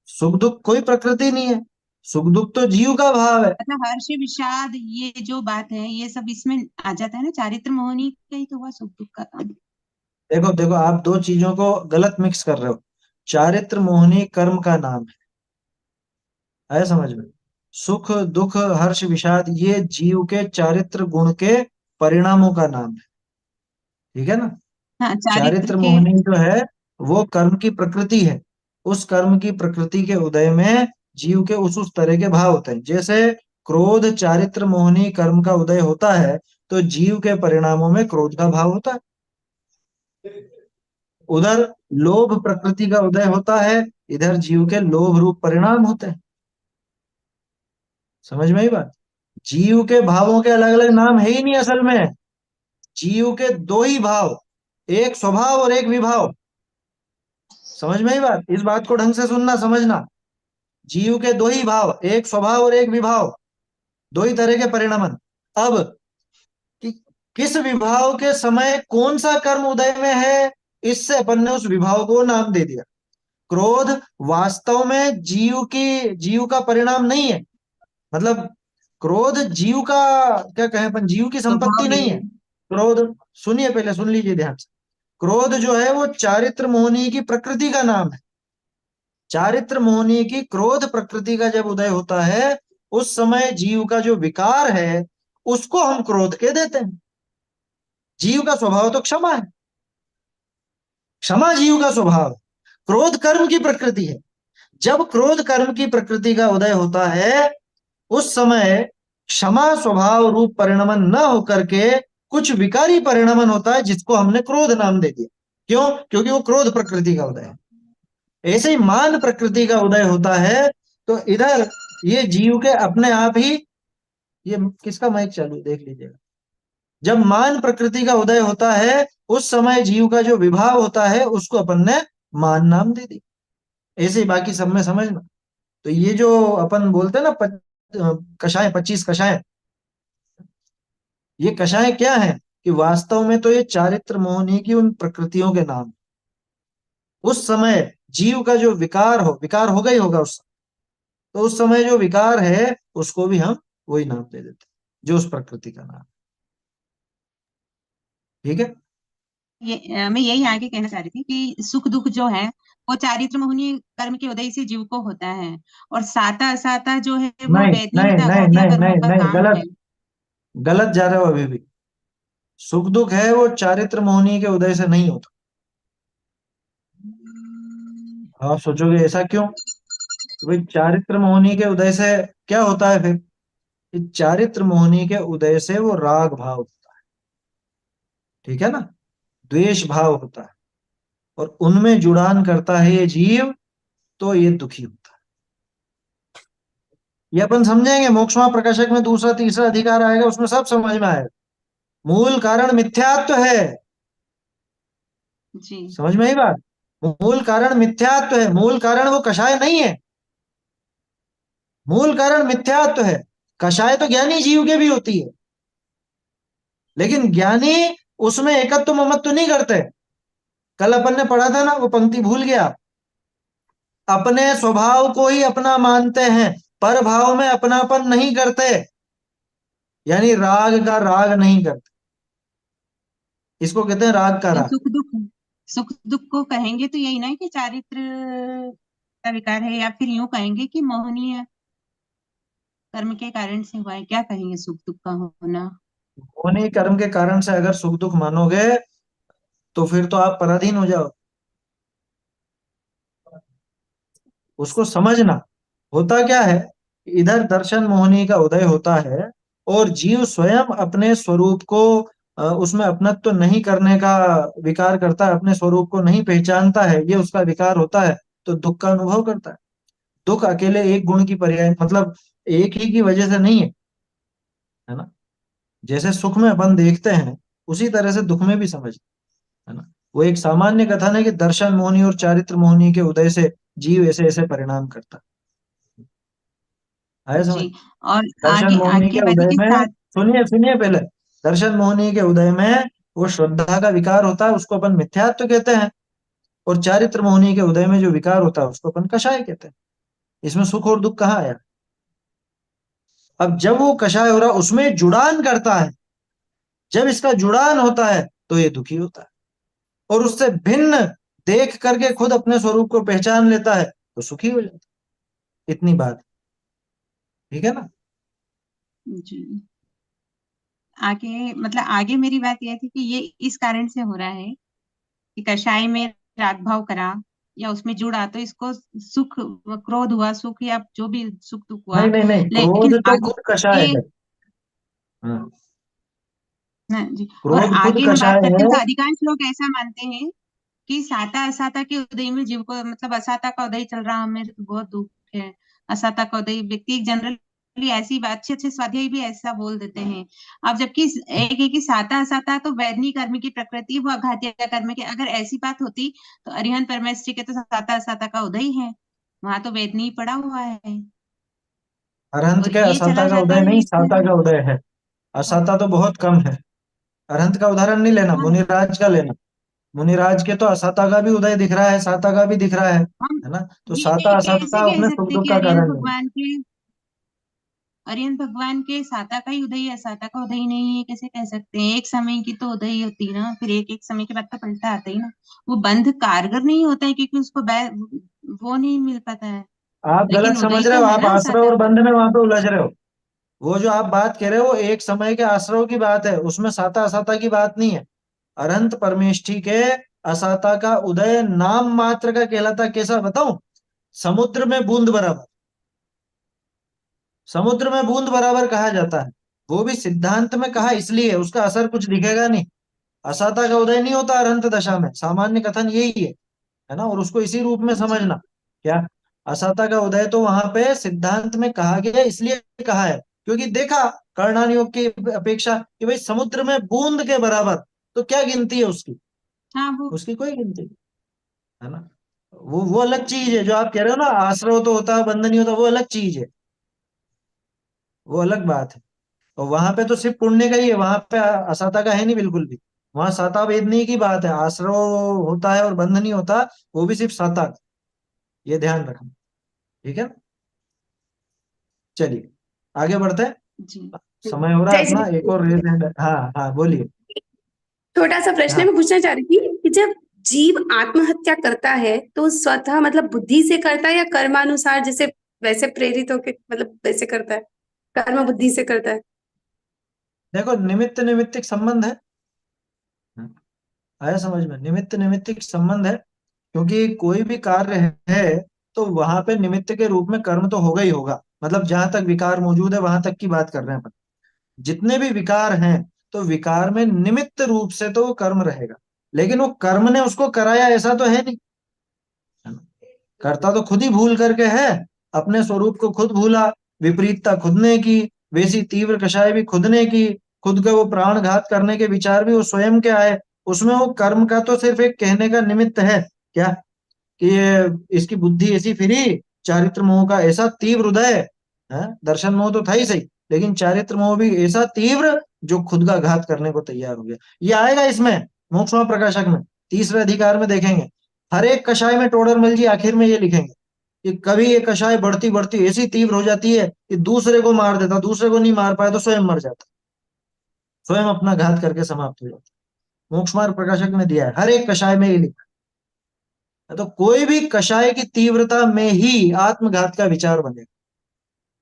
सुख दुख कोई प्रकृति नहीं है, सुख दुख तो जीव का भाव है। मतलब हर्ष विषाद ये जो बात है ये सब इसमें आ जाता है ना, चारित्र मोहिनी का ही तो हुआ सुख दुख का काम। देखो देखो, आप दो चीजों को गलत मिक्स कर रहे हो। चारित्र मोहिनी कर्म का नाम है समझ में। सुख दुख हर्ष विषाद ये जीव के चारित्र गुण के परिणामों का नाम है, ठीक है ना। हाँ, चारित्र चारित्र के। मोहिनी जो है वो कर्म की प्रकृति है, उस कर्म की प्रकृति के उदय में जीव के उस तरह के भाव होते हैं। जैसे क्रोध चारित्र मोहनी कर्म का उदय होता है तो जीव के परिणामों में क्रोध का भाव होता है। उधर लोभ प्रकृति का उदय होता है, इधर जीव के लोभ रूप परिणाम होते हैं। समझ में आई बात? जीव के भावों के अलग अलग नाम है ही नहीं असल में। जीव के दो ही भाव, एक स्वभाव और एक विभाव। समझ में आई बात? इस बात को ढंग से सुनना, समझना। जीव के दो ही भाव, एक स्वभाव और एक विभाव, दो ही तरह के परिणमन। अब कि किस विभाव के समय कौन सा कर्म उदय में है, इससे अपन ने उस विभाव को नाम दे दिया। क्रोध वास्तव में जीव का परिणाम नहीं है। मतलब क्रोध जीव का, क्या कहें अपन, जीव की संपत्ति स्वभाव नहीं है। क्रोध, सुनिए पहले, सुन लीजिए ध्यान से। क्रोध जो है वो चारित्र मोहनी की प्रकृति का नाम है। चारित्र मोहनी की क्रोध प्रकृति का जब उदय होता है, उस समय जीव का जो विकार है उसको हम क्रोध के देते हैं। जीव का स्वभाव तो क्षमा है, क्षमा जीव का स्वभाव है। क्रोध कर्म की प्रकृति है। जब क्रोध कर्म की प्रकृति का उदय होता है, उस समय क्षमा स्वभाव रूप परिणमन न होकर के कुछ विकारी परिणमन होता है, जिसको हमने क्रोध नाम दे दिया। क्यों? क्योंकि वो क्रोध प्रकृति का उदय है। ऐसे ही मान प्रकृति का उदय होता है, तो इधर ये जीव के अपने आप ही, ये किसका माइक चालू है देख लीजिएगा। जब मान प्रकृति का उदय होता है, उस समय जीव का जो विभाव होता है उसको अपन ने मान नाम दे दी। ऐसे ही बाकी सब में समझना। तो ये जो अपन बोलते हैं ना कषाय, 25 कषाय, ये कषाय क्या है कि वास्तव में तो ये चारित्र मोहनी की उन प्रकृतियों के नाम। उस समय जीव का जो विकार होगा ही होगा उस समय, तो उस समय जो विकार है उसको भी हम वही नाम दे देते हैं जो उस प्रकृति का नाम। ठीक है? मैं यही आगे कहना चाह रही थी कि सुख दुख जो है वो चारित्र मोहनी कर्म के उदय से जीव को होता है, और साता असाता जो है वो नहीं नहीं वैधनिक नहीं अखाद्य नहीं कर्मों नहीं का नहीं, काम है। गलत जा रहे हो अभी भी। सुख दुख है वो चारित्र मोहनी के उदय से नहीं होता। आप सोचोगे ऐसा क्यों? तो भाई चारित्र मोहनी के उदय से क्या होता है फिर? कि चारित्र मोहनी के उदय से वो राग भाव होता है, ठीक है ना, द्वेष भाव होता है, और उनमें जुड़ान करता है ये जीव, तो ये दुखी होता है। ये अपन समझेंगे, मोक्षमा प्रकाशक में दूसरा तीसरा अधिकार आएगा, उसमें सब समझ में आएगा। मूल कारण मिथ्यात्व है। जी समझ में आई बात? मूल कारण मिथ्यात्व है, मूल कारण वो कषाय नहीं है। मूल कारण मिथ्यात्व है। कषाय तो ज्ञानी जीव के भी होती है, लेकिन ज्ञानी उसमें एकत्व ममत्व नहीं करते। कल अपन ने पढ़ा था ना, वो पंक्ति भूल गया। अपने स्वभाव को ही अपना मानते हैं, पर भाव में अपनापन नहीं करते, यानी राग का राग नहीं करते। इसको कहते हैं राग का तो राग। सुख दुख को कहेंगे तो यही ना कि चारित्र का विकार है, या फिर यूं कहेंगे कि मोहनीय कर्म के कारण से हुआ है, क्या कहेंगे सुख दुख का होना? उन्हीं कर्म के कारण से अगर सुख दुख मानोगे तो फिर तो आप पराधीन हो जाओ। उसको समझना। होता क्या है, इधर दर्शन मोहनी का उदय होता है और जीव स्वयं अपने स्वरूप को उसमें अपनत्व तो नहीं करने का विकार करता है, अपने स्वरूप को नहीं पहचानता है, ये उसका विकार होता है, तो दुख का अनुभव करता है। दुख अकेले एक गुण की पर्याय, मतलब एक ही की वजह से नहीं है ना। जैसे सुख में अपन देखते हैं, उसी तरह से दुख में भी समझ, है ना। वो एक सामान्य कथन है कि दर्शन मोहनी और चारित्र मोहनी के उदय से जीव ऐसे ऐसे परिणाम करता है, समझ। जी, और दर्शन आगे मोहनी के आज्ञावादी उदय के में, साथ। सुनिए सुनिए पहले, दर्शन मोहनी के उदय में वो श्रद्धा का विकार होता है, उसको अपन मिथ्यात्व कहते हैं, और चारित्र मोहनी के उदय में जो विकार होता है उसको अपन कषाय कहते हैं। इसमें सुख और दुख कहाँ आया? अब जब वो कषाय हो रहा, उसमें जुड़ान करता है, जब इसका जुड़ान होता है तो ये दुखी होता है, और उससे भिन्न देख करके खुद अपने स्वरूप को पहचान लेता है तो सुखी हो जाता है। इतनी बात, ठीक है ना। जी, आगे मतलब आगे मेरी बात यह थी कि ये इस कारण से हो रहा है कि कषाय में राग भाव करा, या उसमें जुड़ा, तो इसको सुख, क्रोध हुआ, सुख या जो भी सुख दुख हुआ, नहीं नहीं नहीं, लेकिन क्रोध तो आगे खुद कषाय है। हाँ, हाँ जी, और क्रोध खुद आगे में बात कषाय करते है। हैं तो अधिकांश लोग ऐसा मानते हैं कि साता असाता के उदय में जीव को, मतलब असाता का उदय चल रहा, हमें तो बहुत दुख है, असाता का उदय, व्यक्ति जनरली ऐसी बात, अच्छे अच्छे स्वाध्याय भी ऐसा बोल देते हैं। अब जबकि एक है कि साता असाता तो वैधनी कर्म की प्रकृति, वो अघातीय कर्म की, अगर ऐसी बात होती तो अरिहंत परमेष्ठी के तो साता असाता का उदय है, वहां तो वेदनी पड़ा हुआ है, अरहंत और के ये असाता चला का जाता उदय है नहीं, इसमें। साता का उदय है। असाता तो बहुत कम है। अरहंत का उदाहरण नहीं लेना, हम मुनिराज का लेना। मुनिराज के तो असाता का भी उदय दिख रहा है, साता का भी दिख रहा हम है ना। तो ये साता कैसे असाता कह उसमें सुख सकते दुख कि का आर्यन कारण नहीं। भगवान के, आर्यन भगवान के साता का ही उदय है, साता का उदय नहीं है, कैसे कह सकते हैं? एक समय की तो उदय होती है ना, फिर एक एक समय के बाद तो पलटा आता ही ना। वो बंध कारगर नहीं होता है क्योंकि उसको वो नहीं मिल पाता है, आप गलत लेकिन समझ उदय रहे तो हो, है आप ना आश्रय साता और का। बंध में वहां पे उलझ रहे हो। वो जो आप बात कह रहे हो वो एक समय के आश्रयों की बात है, उसमें साता असाता की बात नहीं है। अनंत परमेष्ठी के असाता का उदय नाम मात्र का कहलाता, कैसा बताऊं? समुद्र में बूंद बराबर, समुद्र में बूंद बराबर कहा जाता है। वो भी सिद्धांत में कहा इसलिए, उसका असर कुछ दिखेगा नहीं। असाता का उदय नहीं होता अरंत दशा में, सामान्य कथन यही है ना। और उसको इसी रूप में जी समझना। क्या? असाता का उदय तो वहां पे सिद्धांत में कहा गया, इसलिए कहा है क्योंकि देखा कर्णान योग की अपेक्षा कि भाई समुद्र में बूंद के बराबर, तो क्या गिनती है उसकी? हाँ वो, उसकी कोई गिनती नहीं, है ना। वो अलग चीज है। जो आप कह रहे हो ना आश्रय तो होता है बंधन नहीं होता, वो अलग चीज है, वो अलग बात है। और वहां पे तो सिर्फ पुण्य का ही है, वहां पे असाता का है नहीं बिल्कुल भी। वहां साता वेदनी की बात है, आश्रय होता है और बंधन नहीं होता, वो भी सिर्फ साता का। ये ध्यान रखना, ठीक है ना। चलिए आगे बढ़ते हैं। जी समय हो रहा है जय अपना, एक श्री और रेज हैंड। हाँ हाँ बोलिए। छोटा सा प्रश्न हाँ मैं पूछना चाह रही थी कि जब जीव आत्महत्या करता है तो स्वतः मतलब बुद्धि से करता है या कर्मानुसार जैसे वैसे प्रेरित होके मतलब वैसे करता है, कर्म बुद्धि से करता है? देखो, निमित्त निमित्तिक संबंध है। आया समझ में? निमित्त निमित्तिक संबंध है, क्योंकि कोई भी कार्य है तो वहां पे निमित्त के रूप में कर्म तो होगा ही होगा। मतलब जहां तक विकार मौजूद है वहां तक की बात कर रहे हैं अपन। जितने भी विकार हैं तो विकार में निमित्त रूप से तो वो कर्म रहेगा, लेकिन वो कर्म ने उसको कराया ऐसा तो है नहीं, है ना। करता तो खुद ही भूल करके है, अपने स्वरूप को खुद भूला, विपरीतता खुद ने की, वैसी तीव्र कषाय भी खुद ने की, खुद का वो प्राण घात करने के विचार भी वो स्वयं के आए। उसमें वो कर्म का तो सिर्फ एक कहने का निमित्त है, क्या कि ये इसकी बुद्धि ऐसी फिरी, चारित्र मोह का ऐसा तीव्र उदय है। दर्शन मोह तो था ही सही, लेकिन चारित्र मोह भी ऐसा तीव्र जो खुद का घात करने को तैयार हो गया। ये आएगा इसमें मोक्ष प्रकाशक में, तीसरे अधिकार में देखेंगे। हर एक कषाय में टोडरमल जी आखिर में ये लिखेंगे कि कभी ये कषाय बढ़ती बढ़ती ऐसी तीव्र हो जाती है कि दूसरे को मार देता, दूसरे को नहीं मार पाया तो स्वयं मर जाता, स्वयं अपना घात करके समाप्त हो जाता। मोक्ष मार्ग प्रकाशक ने दिया है, हर एक कषाय में ये लिखा है। तो कोई भी कषाय की तीव्रता में ही आत्मघात का विचार बनेगा।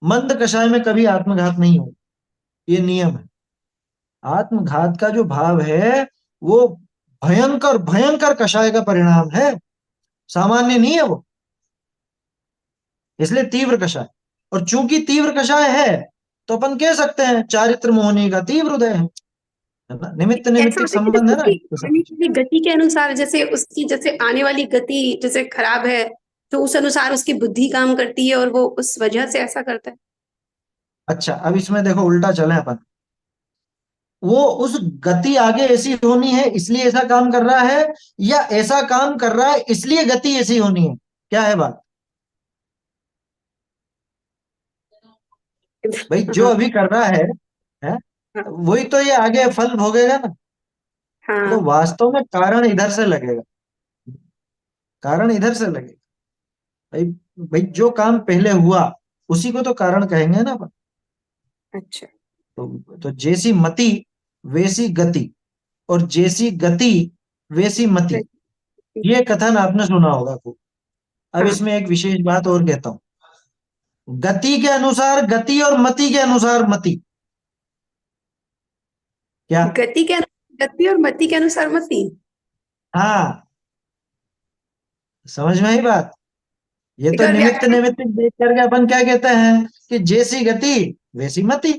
मंद कषाय में कभी आत्मघात नहीं होगा, ये नियम है। आत्मघात का जो भाव है वो भयंकर भयंकर कषाय का परिणाम है, सामान्य नहीं है वो, इसलिए तीव्र कषाय। और चूंकि तीव्र कषाय है तो अपन कह सकते हैं चारित्र मोहनी का तीव्र उदय है ना। निमित्त ऐसा निमित्तिक होता है कि संबंध जैसे है ना, उसकी ये सब आने कुछ। वाली गति के अनुसार, जैसे उसकी जैसे आने वाली गति जैसे खराब है तो उस अनुसार उसकी बुद्धि काम करती है और वो उस वजह से ऐसा करता है। अच्छा, अब इसमें देखो उल्टा चले अपन। वो उस गति आगे ऐसी होनी है इसलिए ऐसा काम कर रहा है, या ऐसा काम कर रहा है इसलिए गति ऐसी होनी है? क्या है बात? भाई जो हाँ अभी कर रहा है हाँ वही तो ये आगे फल भोगेगा ना। तो हाँ। वास्तव में कारण इधर से लगेगा, कारण इधर से लगेगा। भाई, भाई जो काम पहले हुआ उसी को तो कारण कहेंगे ना अपन। अच्छा। तो जैसी मति वैसी गति, और जैसी गति वैसी मति, ये कथन आपने सुना होगा खूब। अब हाँ, इसमें एक विशेष बात और कहता हूं। गति के अनुसार गति और मति के अनुसार मति। क्या? गति के गति और मति के अनुसार मति। हाँ, समझ में आई बात? ये तो बिकॉज निमित्त निमित्त देख करके अपन क्या कहते हैं कि जैसी गति वैसी मति,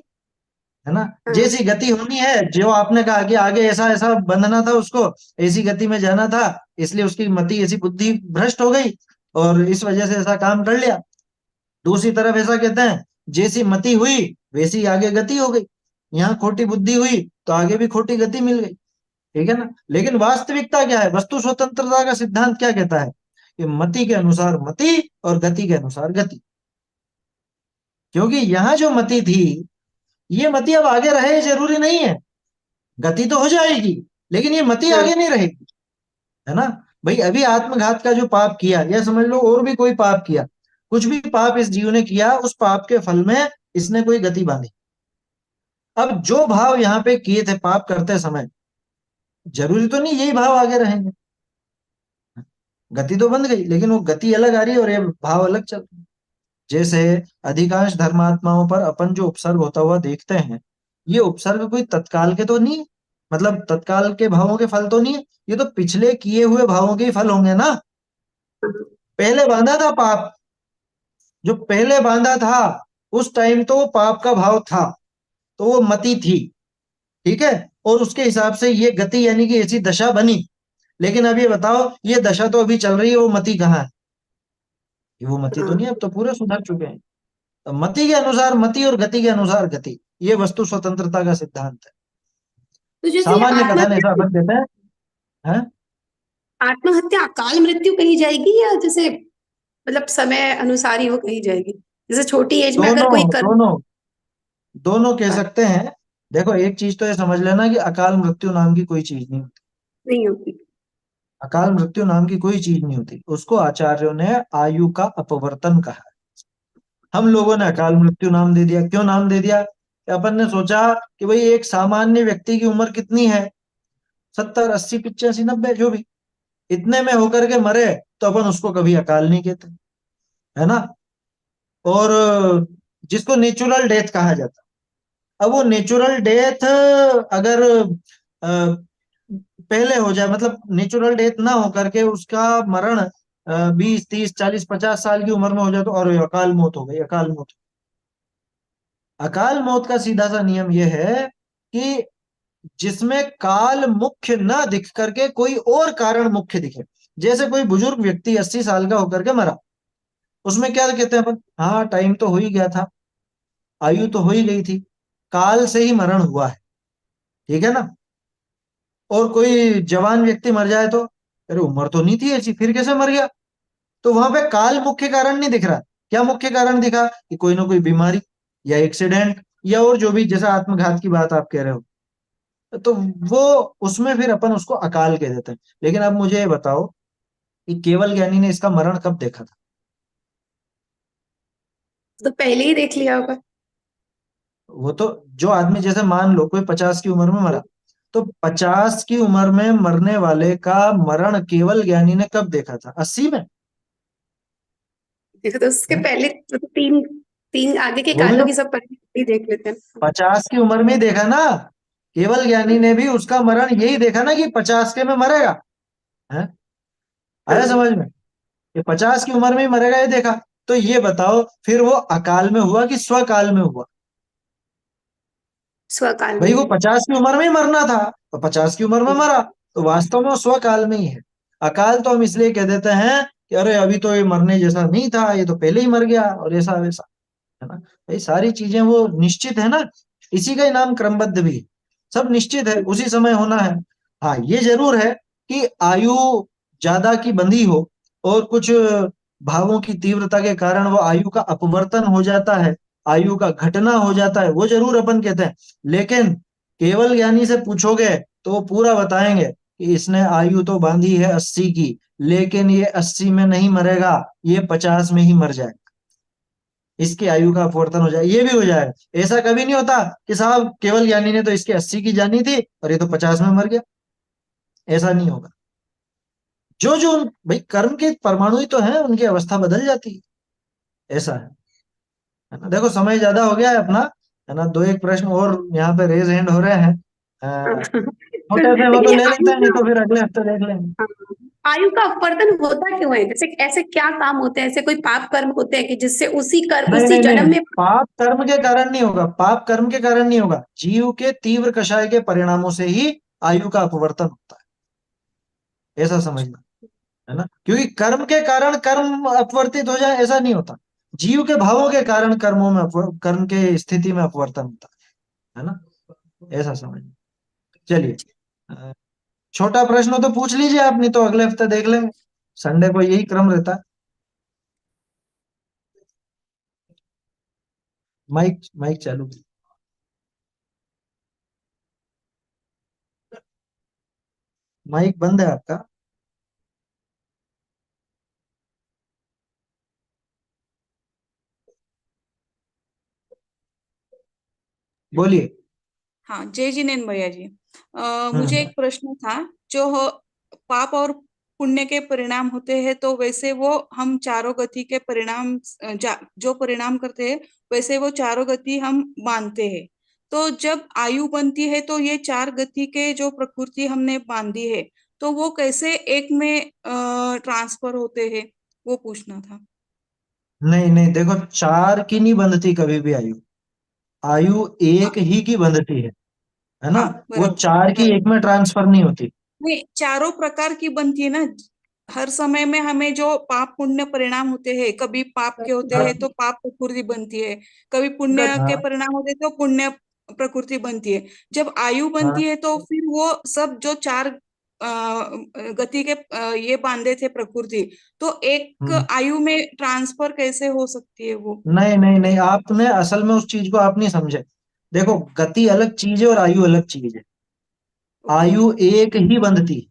है ना? जैसी गति होनी है, जो आपने कहा कि आगे ऐसा ऐसा बनना था उसको, ऐसी गति में जाना था, इसलिए उसकी मति ऐसी बुद्धि भ्रष्ट हो गई और इस वजह से ऐसा काम कर लिया। दूसरी तरफ ऐसा कहते हैं जैसी मति हुई वैसी आगे गति हो गई, यहाँ खोटी बुद्धि हुई तो आगे भी खोटी गति मिल गई, ठीक है ना? लेकिन वास्तविकता क्या है? वस्तु स्वतंत्रता का सिद्धांत क्या कहता है कि मति के अनुसार मति और गति के अनुसार गति। क्योंकि यहाँ जो मति थी, ये मति अब आगे रहे जरूरी नहीं है, गति तो हो जाएगी लेकिन ये मति आगे नहीं रहेगी, है ना? भाई अभी आत्मघात का जो पाप किया, या समझ लो और भी कोई पाप किया, कुछ भी पाप इस जीव ने किया, उस पाप के फल में इसने कोई गति बांधी। अब जो भाव यहाँ पे किए थे पाप करते समय, जरूरी तो नहीं यही भाव आगे रहेंगे, गति तो बंध गई लेकिन वो गति अलग आ रही है और ये भाव अलग चल रहे हैं। जैसे अधिकांश धर्मात्माओं पर अपन जो उपसर्ग होता हुआ देखते हैं, ये उपसर्ग कोई तत्काल के तो नहीं है, मतलब तत्काल के भावों के फल तो नहीं है, ये तो पिछले किए हुए भावों के ही फल होंगे ना। पहले बांधा था पाप, जो पहले बांधा था उस टाइम तो पाप का भाव था, तो वो मति थी, ठीक है, और उसके हिसाब से ये गति यानी कि ऐसी दशा बनी। लेकिन अब ये बताओ, ये दशा तो अभी चल रही है, वो मति कहाँ है? वो मति तो नहीं, अब तो पूरे सुधर चुके हैं। तो मति के अनुसार मति और गति के अनुसार गति, ये वस्तु स्वतंत्रता का सिद्धांत है। तो जैसे सामान्य कथन ऐसा अपन देते हैं, हैं? आत्महत्या अकाल मृत्यु कही जाएगी या जैसे मतलब समय अनुसार ही वो कही जाएगी? जैसे छोटी एज में अगर कोई दोनों कर दोनों दोनों कह सकते हैं। देखो एक चीज तो ये समझ लेना कि अकाल मृत्यु नाम की कोई चीज नहीं होती, नहीं होती। अकाल मृत्यु नाम की कोई चीज नहीं होती, उसको आचार्यों ने आयु का अपवर्तन कहा। हम लोगों ने अकाल मृत्यु नाम दे दिया। क्यों नाम दे दिया? कि अपन ने सोचा कि भाई एक सामान्य व्यक्ति की उम्र कितनी है, 70 80 85 90 जो भी, इतने में होकर के मरे तो अपन उसको कभी अकाल नहीं कहते, है ना? और जिसको नेचुरल डेथ कहा जाता, अब वो नेचुरल डेथ अगर पहले हो जाए, मतलब नेचुरल डेथ ना हो करके उसका मरण 20 30 40 50 साल की उम्र में हो जाए तो, और अकाल मौत हो गई, अकाल मौत। अकाल मौत का सीधा सा नियम यह है कि जिसमें काल मुख्य ना दिख करके कोई और कारण मुख्य दिखे। जैसे कोई बुजुर्ग व्यक्ति 80 साल का होकर के मरा, उसमें क्या कहते हैं अपन? हाँ टाइम तो हो ही गया था, आयु तो हो ही गई थी, काल से ही मरण हुआ है, ठीक है ना? और कोई जवान व्यक्ति मर जाए तो अरे उम्र तो नहीं थी ऐसी, फिर कैसे मर गया? तो वहां पे काल मुख्य कारण नहीं दिख रहा। क्या मुख्य कारण दिखा? कि कोई ना कोई बीमारी या एक्सीडेंट या और जो भी, जैसा आत्मघात की बात आप कह रहे हो, तो वो उसमें फिर अपन उसको अकाल कह देते हैं। लेकिन अब मुझे ये बताओ कि केवल ज्ञानी ने इसका मरण कब देखा था? तो पहले ही देख लिया होगा। वो तो जो आदमी, जैसे मान लो कोई 50 की उम्र में मरा, तो 50 की उम्र में मरने वाले का मरण केवल ज्ञानी ने कब देखा था? 80 में? देखो तो उसके हैं? पहले तो तीन तीन आगे के वो भी कालों तो की सब पहले ही देख लेते हैं। 50 की उम्र में ही देखा ना, केवल ज्ञानी ने भी उसका मरण यही देखा ना कि 50 के में मरेगा, है? आया हाँ, समझ में? ये 50 की उम्र में ही मरेगा ये देखा। तो ये बताओ फिर वो अकाल में हुआ कि स्वकाल में हुआ? स्वकाल भाई में वो ही। 50 की उम्र में ही मरना था, तो 50 की उम्र में मरा, तो वास्तव में वो स्वकाल में ही है। अकाल तो हम इसलिए कह देते हैं कि अरे अभी तो ये मरने जैसा नहीं था, ये तो पहले ही मर गया और ऐसा वैसा, है ना? भाई सारी चीजें वो निश्चित है ना, इसी का ही नाम क्रमबद्ध भी है। सब निश्चित है, उसी समय होना है। हाँ ये जरूर है कि आयु ज्यादा की बंधी हो और कुछ भावों की तीव्रता के कारण वो आयु का अपवर्तन हो जाता है, आयु का घटना हो जाता है, वो जरूर अपन कहते हैं। लेकिन केवल ज्ञानी से पूछोगे तो वो पूरा बताएंगे कि इसने आयु तो बांधी है 80 की, लेकिन ये 80 में नहीं मरेगा, ये 50 में ही मर जाए, इसकी आयु का अपवर्तन हो जाए, ये भी हो जाए। ऐसा कभी नहीं होता कि साहब केवल ज्ञानी ने तो इसकी 80 की जानी थी और ये तो 50 में मर गया, ऐसा नहीं होगा। जो जो भाई कर्म के परमाणु ही तो हैं, उनकी अवस्था बदल जाती है, ऐसा है ना? देखो समय ज्यादा हो गया है अपना, है ना? दो एक प्रश्न और यहाँ पे रेज हैंड हो रहे हैं। हाँ। छोटे से हो लेकिन तो ये ले लेते आयु हैं, नहीं का तो फिर अगले हफ्ते देख लेंगे। हाँ, आयु का अपवर्तन होता क्यों है? जैसे ऐसे क्या काम होते हैं, ऐसे कोई पाप कर्म होते हैं कि जिससे उसी नहीं उसी नहीं जन्म नहीं, में पाप कर्म के कारण नहीं होगा, पाप कर्म के कारण नहीं होगा, जीव के तीव्र कषाय के परिणामों से ही आयु का अपवर्तन होता है, ऐसा समझना, है ना। क्योंकि कर्म के कारण कर्म अपवर्तित हो जाए ऐसा नहीं होता, जीव के भावों के कारण कर्मों में कर्म के स्थिति में अपवर्तन होता है ना, ऐसा समझना। चलिए, अ, छोटा प्रश्न हो तो पूछ लीजिए आप, नहीं तो अगले हफ्ते देख लेंगे, संडे को यही क्रम रहता है। माइक माइक चालू। माइक बंद है आपका। बोलिए। हाँ, जय जिनेन्द्र भैया जी। मुझे हम्म। एक प्रश्न था। जो पाप और पुण्य के परिणाम होते हैं, तो वैसे वो हम चारों गति के परिणाम जो परिणाम करते हैं, वैसे वो चारों गति हम मानते हैं। तो जब आयु बनती है, तो ये चार गति के जो प्रकृति हमने बांधी है, तो वो कैसे एक में ट्रांसफर होते हैं, वो पूछना था। नहीं नहीं, देखो, चार की नहीं बंधती कभी भी आयु, आयु हाँ एक ही की बंधती है ना। हाँ, वो बराबर चार की बराबर। एक में ट्रांसफर नहीं होती। नहीं, चारों प्रकार की बनती है ना। हर समय में हमें जो पाप पुण्य परिणाम होते हैं, कभी पाप के होते हैं तो पाप प्रकृति बनती है, कभी पुण्य के हाँ परिणाम होते हैं तो पुण्य प्रकृति बनती है। जब आयु बनती हाँ। है, तो फिर वो सब जो चार गति के ये बांधे थे प्रकृति, तो एक हम्म। आयु में ट्रांसफर कैसे हो सकती है वो? नहीं नहीं नहीं, आपने असल में उस चीज को आप नहीं समझे। देखो, गति अलग चीज है और आयु अलग चीज है। ओके। आयु एक ही बंधती है,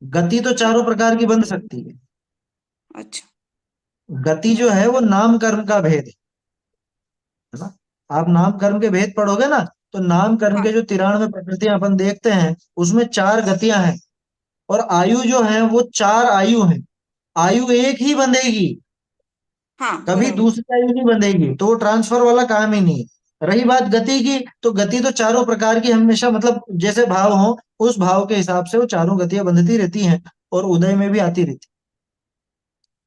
गति तो चारों प्रकार की बंध सकती है। अच्छा। गति जो है वो नाम कर्म का भेद है ना। आप नाम कर्म के भेद पढ़ोगे ना, तो नाम कर्म हाँ के जो 93 प्रकृतियां अपन देखते हैं, उसमें चार गतियां हैं, और आयु जो है वो चार आयु है। आयु एक ही बंधेगी, हाँ, कभी बराबर। दूसरी आयु नहीं बंधेगी, तो वो ट्रांसफर वाला काम ही नहीं है। रही बात गति की, तो गति तो चारों प्रकार की हमेशा, मतलब जैसे भाव हो, उस भाव के हिसाब से वो चारों गतियां बंधती रहती हैं, और उदय में भी आती रहती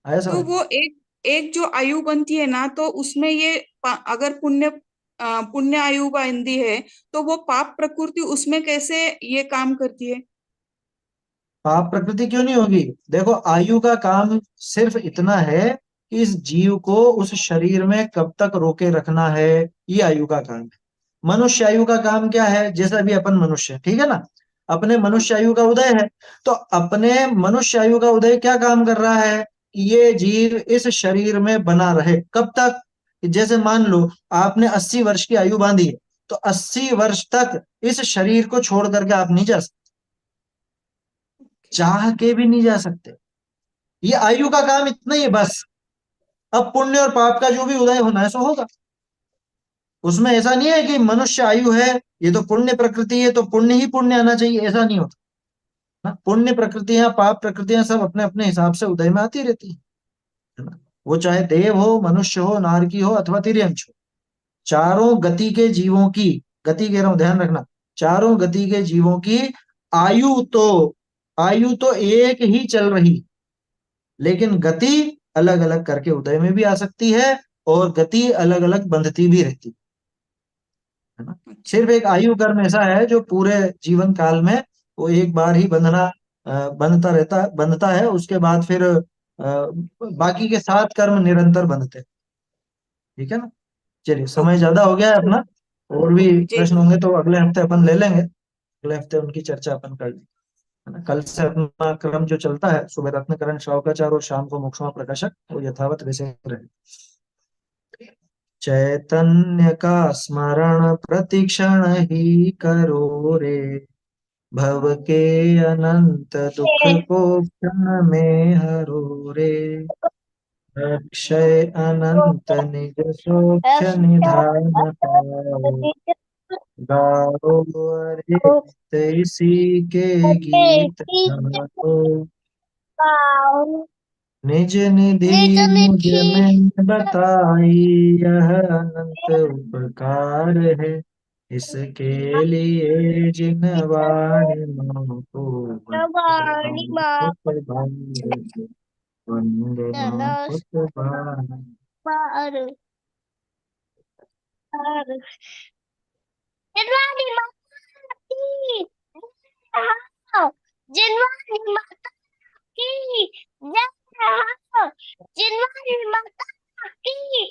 है। आया तो समझ। वो एक एक जो आयु बनती है ना, तो उसमें ये अगर पुण्य पुण्य आयु बंदी है, तो वो पाप प्रकृति उसमें कैसे ये काम करती है? पाप प्रकृति क्यों नहीं होगी? देखो, आयु का काम सिर्फ इतना है कि इस जीव को उस शरीर में कब तक रोके रखना है, ये आयु का काम है। मनुष्य आयु का काम क्या है? जैसे अभी अपन मनुष्य, ठीक है ना, अपने हाँ मनुष्य आयु का उदय है, तो अपने मनुष्य आयु का उदय क्या काम कर रहा है कि ये जीव इस शरीर में बना रहे कब तक। जैसे मान लो आपने 80 वर्ष की आयु बांधी है, तो 80 वर्ष तक इस शरीर को छोड़ करके आप नहीं जा सकते, चाह के भी नहीं जा सकते। ये आयु का काम इतना ही है बस। अब पुण्य और पाप का जो भी उदय होना है सो होगा। उसमें ऐसा नहीं है कि मनुष्य आयु है, ये तो पुण्य प्रकृति है तो पुण्य ही पुण्य आना चाहिए, ऐसा नहीं होता ना। पुण्य प्रकृतियां पाप प्रकृतियां सब अपने अपने हिसाब से उदय में आती रहती है ना। वो चाहे देव हो, मनुष्य हो, नारकी हो, अथवा तिर्यंश हो, चारों गति के जीवों की, गति कह रहा हूं ध्यान रखना, चारों गति के जीवों की आयु तो आयु तो एक ही चल रही, लेकिन गति अलग अलग करके उदय में भी आ सकती है, और गति अलग अलग बंधती भी रहती है ना। अच्छा। सिर्फ एक आयु कर्म ऐसा है जो पूरे जीवन काल में वो एक बार ही बंधना, बंधता है, उसके बाद फिर बाकी के 7 कर्म निरंतर बंधते हैं। ठीक है ना। चलिए, समय ओके। ज्यादा हो गया है अपना, और भी जय प्रश्न जी। होंगे तो अगले हफ्ते अपन ले लेंगे, अगले हफ्ते उनकी चर्चा अपन कर लेंगे, है ना। कल से अपना क्रम जो चलता है, सुबह रत्नकरण श्रावकाचार और शाम को मोक्षमा प्रकाशक, वो यथावत वैसे रहे। चैतन्य का स्मरण प्रतिक्षण ही करो रे, भव के अनंत दुख को क्षण में हरो रे, अक्षय अनंत निज सोक्ष निधान पाओ, गाओ अरे इसी के गीत गाओ, निज निधि मुझ में बताई, यह अनंत उपकार है, इसके लिए जिनवाणी माँ को पुत बार, वंदे माँ पुत बार। जिनवानी माता की जय हो, जिनवानी माता